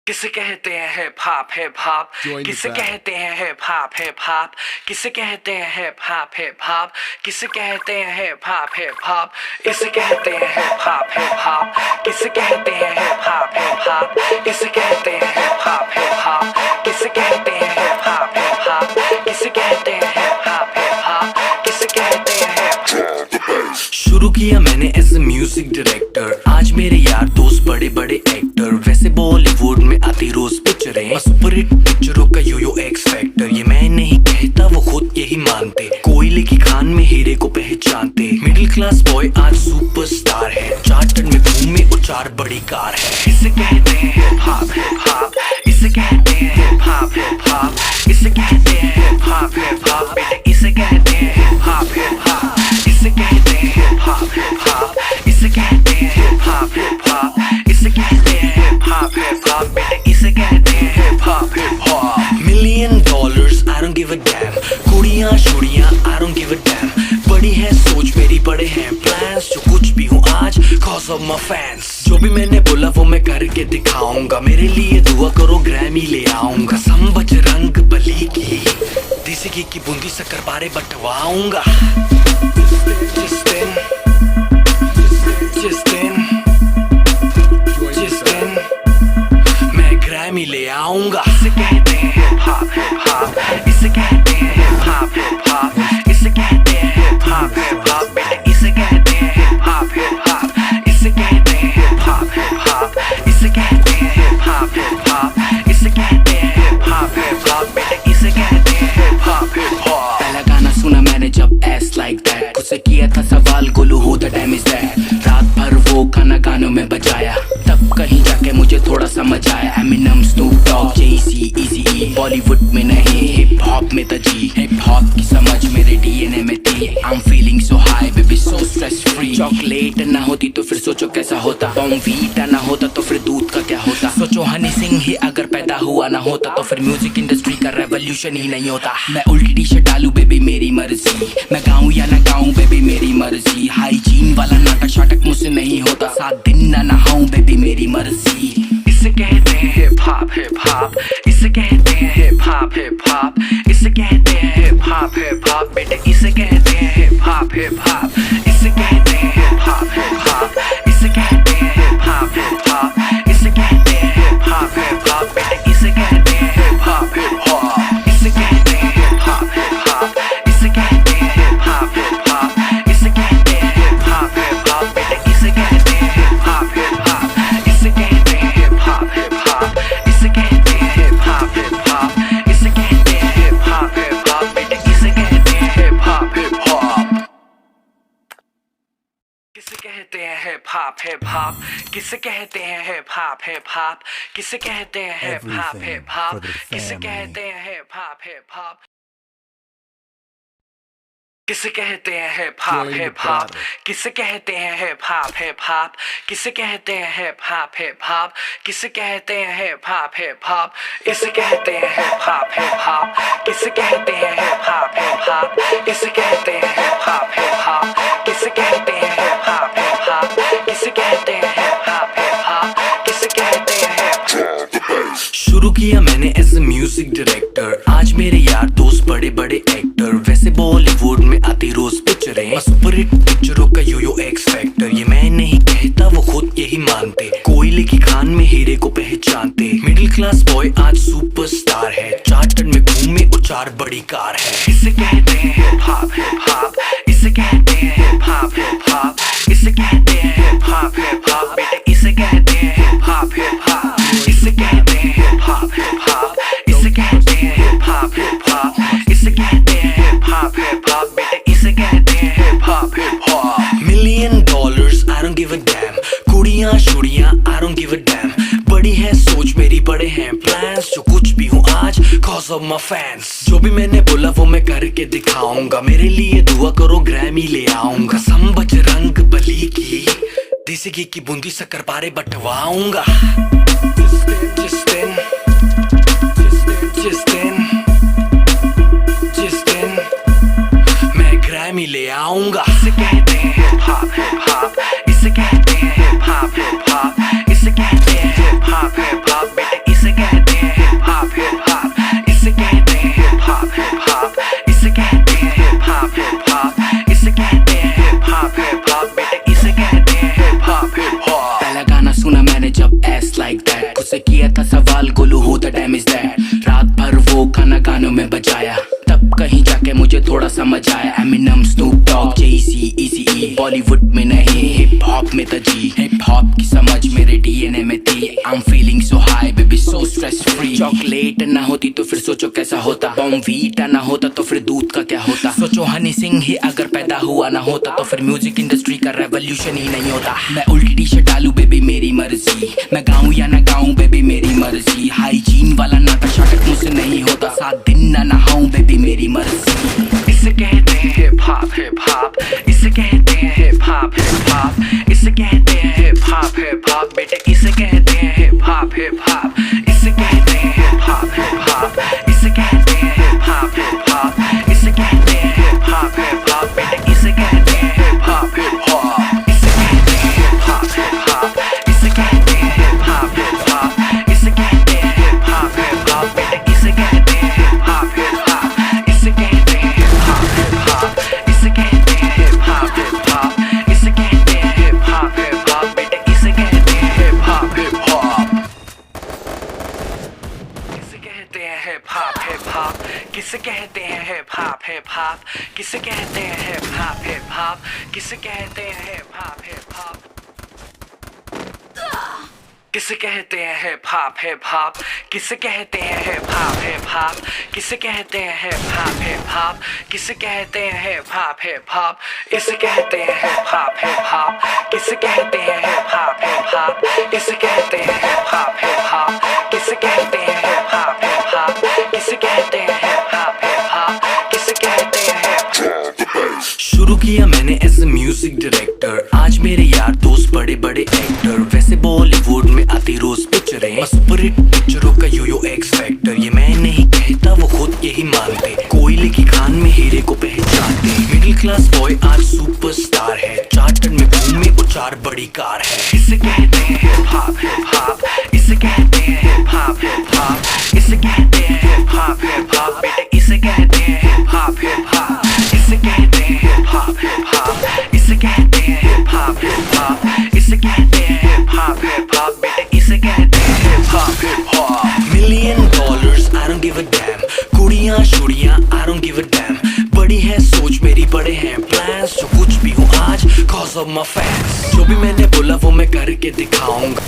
किसे कहते हैं हिप हॉप हिप हॉप, किसे कहते हैं हिप हॉप हिप हॉप, किसे कहते हैं हिप हॉप हिप हॉप, किसे कहते हैं हिप हॉप हिप हॉप, इसे कहते हैं हिप हॉप हिप हॉप, किसे कहते हैं हिप हॉप हिप हॉप, इसे कहते हैं हिप हॉप हिप हॉप, किसे कहते हैं हिप हॉप हिप हॉप, किसे कहते हैं हिप हॉप हिप हॉप, किसे कहते हैं हिप। शुरू किया मैंने एज ए म्यूजिक डायरेक्टर, आज मेरे यार दोस्त बड़े बड़े एक्टर, वैसे बॉलीवुड में आती रोज पिक्चरें, सुपर हिट पिक्चरों का यो एक्स फैक्टर, ये मैं नहीं कहता वो खुद यही मानते, कोयले की खान में हीरे को पहचानते, मिडिल क्लास बॉय आज सुपरस्टार है, चार्टर में घूमे और 4 बड़ी कार है, इसे कहते हैं हिप हॉप हिप हॉप, इसे कहते हैं हिप हॉप हिप हॉप, इसे कहते हैं हिप हॉप हिप हॉप, बेटे इसे कहते हैं हिप हॉप हिप हॉप, इसे कहते हैं हिप हॉप हिप हॉप, इसे कहते हैं हिप हॉप हिप हॉप, इसे कहते हैं हिप हॉप हिप हॉप, बेटे इसे कहते हैं hip hop hip hop. $1,000,000 I don't give a damn, कुड़ियां शुड़ियां I don't give a damn, बड़ी है सोच मेरी बड़े हैं प्लान्स, जो कुछ भी हूँ आज cause of my fans, जो भी मैंने बोला वो मैं करके दिखाऊंगा, मेरे लिए दुआ करो ग्रैमी ले आऊंगा, सम बजरंग बली की देसी घी की बूंदी शक्कर पारे बंटवाऊंगा, जिस दिन मैं ग्रैमी ले आऊंगा, इसे कहते हैं हिप हॉप हिप हॉप, इसे कहते हैं हिप हॉप हिप हॉप, इसे कहते हैं हिप हॉप हिप हॉप, बेटे इसे कहते हैं हिप हॉप हिप हॉप, इसे कहते हैं हिप हॉप हिप हॉप, इसे कहते हैं हिप हॉप हिप हॉप, इसे कहते हैं हिप हॉप हिप हॉप, बेटे इसे कहते हैं हिप हॉप हिप हॉप। पहला गाना सुना मैंने जब एस लाइक दैट, खुद से किया था सवाल Golu who the time is that, रात भर वो गाना गानों में बजाया, तब कहीं जाके मुझे थोड़ा समझ आया, एमिनम स्नूप डॉग जेसी इजी, बॉलीवुड में नहीं हिप हॉप में तजी, हिप हॉप की समझ मेरे डीएनए में थी, I am feeling so high baby so stress free, chocolate ना होती तो फिर सोचो कैसा होता, बॉर्नवीटा ना होता तो फिर दूध का क्या होता, सोचो हनी सिंह ही अगर पैदा हुआ ना होता तो फिर म्यूजिक इंडस्ट्री का रेवोल्यूशन ही नहीं होता, मैं उल्टी टी शर्ट डालू बेबी मेरी मर्जी, मैं गाऊं या ना गाऊं बेबी मेरी मर्जी, हाइजीन वाला नाटक शाटक मुझसे नहीं होता, 7 दिन ना नहाऊं बेबी मेरी मर्जी, इसे कहते हैं हिप हॉप हिप हॉप, इसे कहते हैं हिप हॉप हिप हॉप, इसे कहते हैं हिप हॉप हिप हॉप, बेटे इसे कहते हैं हिप हॉप हिप हॉप, इसे कहते हैं हिप हॉप हिप हॉप, इसे कहते हैं हिप हॉप हिप हॉप, इसे कहते हैं हिप हॉप हिप हॉप, बेटे इसे कहते हैं हिप हॉप हिप हॉप, इसे कहते हैं हिप हॉप हिप हॉप, इसे कहते हैं हिप हॉप हिप हॉप, इसे कहते हैं हिप हॉप हिप हॉप, बेटे इसे कहते हैं हिप हॉप हिप हॉप, इसे कहते हैं हिप हॉप हिप हॉप, इसे कहते हैं हिप हॉप हिप हॉप, इसे कहते हैं हिप हॉप हिप हॉप, बेटे इसे कहते हैं हिप हॉप हिप हॉप। किसे कहते हैं हिप हॉप हिप हॉप, किसे कहते हैं हिप हॉप हिप हॉप, किसे कहते हैं हिप हॉप हिप हॉप, किसे कहते हैं हिप हॉप हिप हॉप, किसे कहते हैं हिप हॉप हिप हॉप, किसे कहते हैं हिप हॉप हिप हॉप, किसे कहते हैं हिप हॉप हिप हॉप, किसे कहते हैं हिप हॉप हिप हॉप, इसे कहते हैं हिप हॉप हिप हॉप, किसे कहते हैं हिप हॉप हिप हॉप, इसे कहते हैं हिप हॉप हिप हॉप, किसे कहते हैं हिप हॉप हिप हॉप, किसे कहते हैं हिप हॉप हिप हॉप, किसे कहते हैं हिप। शुरू किया मैंने एज ए म्यूजिक डायरेक्टर, आज मेरे यार दोस्त बड़े बड़े एक्टर, वैसे बॉलीवुड में आती रोज पिक्चरें, सुपर हिट पिक्चरों का यो एक्स फैक्टर, ये मैं नहीं कहता वो खुद यही मानते, कोयले की खान में हीरे को पहचानते, मिडिल क्लास बॉय आज सुपरस्टार है, चार्टर में घूमे और 4 बड़ी कार है, इसे कहते हैं हिप हॉप हिप हॉप, इसे कहते हैं हिप हॉप हिप हॉप, इसे कहते हैं हिप हॉप हिप हॉप, बेटे इसे कहते हैं हिप हॉप हिप हॉप, इसे कहते हैं हिप हॉप हिप हॉप, इसे कहते हैं हिप हॉप हिप हॉप, इसे कहते हैं हिप हॉप हिप हॉप, बेटे इसे कहते हैं hip hop hip hop. $1,000,000 I don't give a damn, कुड़ियां शुड़ियां I don't give a damn, बड़ी है सोच मेरी बड़े हैं प्लान्स, जो कुछ भी हूँ आज cause of my fans, जो भी मैंने बोला वो मैं करके दिखाऊंगा, मेरे लिए दुआ करो ग्रैमी ले आऊंगा, सम बजरंग बली की देसी घी की बूंदी शक्कर पारे बंटवाऊंगा, जिस दिन मैं ग्रैमी ले आऊंगा, इसे कहते हैं हिप हॉप हिप हॉप, इसे कहते हैं हिप हॉप हिप हॉप, इसे कहते हैं हिप हॉप हिप हॉप, बेटे इसे समझ आया एमिनम स्नूप डॉग जेसी इजी बॉलीवुड में नहीं हिप हॉप में था जी। हिप हॉप की समझ मेरे डीएनए में थी। I am feeling so high baby so stress free. Chocolate ना होती तो फिर सोचो कैसा होता। बॉर्नवीटा ना होता तो फिर दूध का क्या होता। सोचो हनी सिंह ही अगर पैदा हुआ ना होता तो फिर म्यूजिक इंडस्ट्री का रेवोल्यूशन ही नहीं होता। मैं उल्टी टी शर्ट डालू बेबी मेरी मर्जी। मैं गाऊं या ना गाऊं बेबी मेरी मर्जी। हाइजीन वाला नाटक शाटक मुझसे नहीं होता। 7 दिन ना नहाऊं बेबी मेरी मर्जी। इसे कहते हैं हिप हॉप हिप हॉप। इसे कहते हैं हिप हॉप हिप हॉप। इसे कहते हैं हिप हॉप हिप हॉप बेटे। इसे कहते हैं हिप हॉप हिप हॉप। इसे कहते हैं हिप हॉप हिप हॉप। इसे कहते हैं हिप हॉप हिप हॉप। इसे कहते हैं हिप हॉप हिप हॉप बेटे। इसे कहते हैं हिप हॉप हिप हॉप। इसे कहते हैं हिप हॉप हिप हॉप। इसे कहते हैं हिप हॉप हिप हॉप। इसे कहते हैं हिप हॉप हिप हॉप बेटे। इसे कहते हैं हिप हॉप हिप हॉप। इसे कहते हैं हिप हॉप हिप हॉप। इसे कहते हैं हिप हॉप हिप हॉप। इसे कहते हैं हिप हॉप हिप हॉप बेटे। इसे कहते हैं हिप हॉप हिप हॉप। किसे कहते हैं हिप हॉप हिप हॉप। किसे कहते हैं हिप हॉप हिप हॉप। किसे कहते हैं हिप हॉप हिप हॉप। किसे कहते हैं हिप हॉप हिप हॉप। किसे कहते हैं हिप हॉप हिप हॉप। किसे कहते हैं हिप हॉप हिप हॉप। किसे कहते हैं हिप हॉप हिप हॉप। किसे कहते हैं हिप हॉप हिप हॉप। इसे कहते हैं हिप हॉप हिप हॉप। किसे कहते हैं हिप हॉप हिप हॉप। इसे कहते हैं हिप हॉप हिप हॉप। किसे कहते हैं हिप हॉप हिप हॉप। किसे कहते हैं हिप हॉप हिप हॉप। किसे कहते हैं हिप। शुरू किया मैंने एज ए म्यूजिक डायरेक्टर। आज मेरे यार दोस्त बड़े बड़े एक्टर। वैसे बॉलीवुड में आती रोज पिक्चरें। सुपर हिट पिक्चरों का यो एक्स फैक्टर। ये मैं नहीं कहता वो खुद यही मानते। कोयले की खान में हीरे को पहचानते। मिडिल क्लास बॉय आज सुपरस्टार है। चार्टर्ड में घूमे और 4 बड़ी कार है। इसे कहते हैं हिप हॉप हिप हॉप। इसे कहते हैं हिप हॉप हिप हॉप। इसे कहते हैं हिप हॉप हिप हॉप बेटे। इसे कहते हैं हिप हॉप हिप हॉप। इसे कहते हैं हिप हॉप हिप हॉप। इसे कहते हैं हिप हॉप हिप हॉप। इसे कहते हैं हिप हॉप हिप हॉप बेटे। इसे कहते हैं hip hop hip hop. $1,000,000 I don't give a damn। कुड़ियां शुड़ियां I don't give a damn। बड़ी है सोच मेरी बड़े हैं प्लान्स। जो कुछ भी हूँ आज cause of my fans। जो भी मैंने बोला वो मैं करके दिखाऊंगा।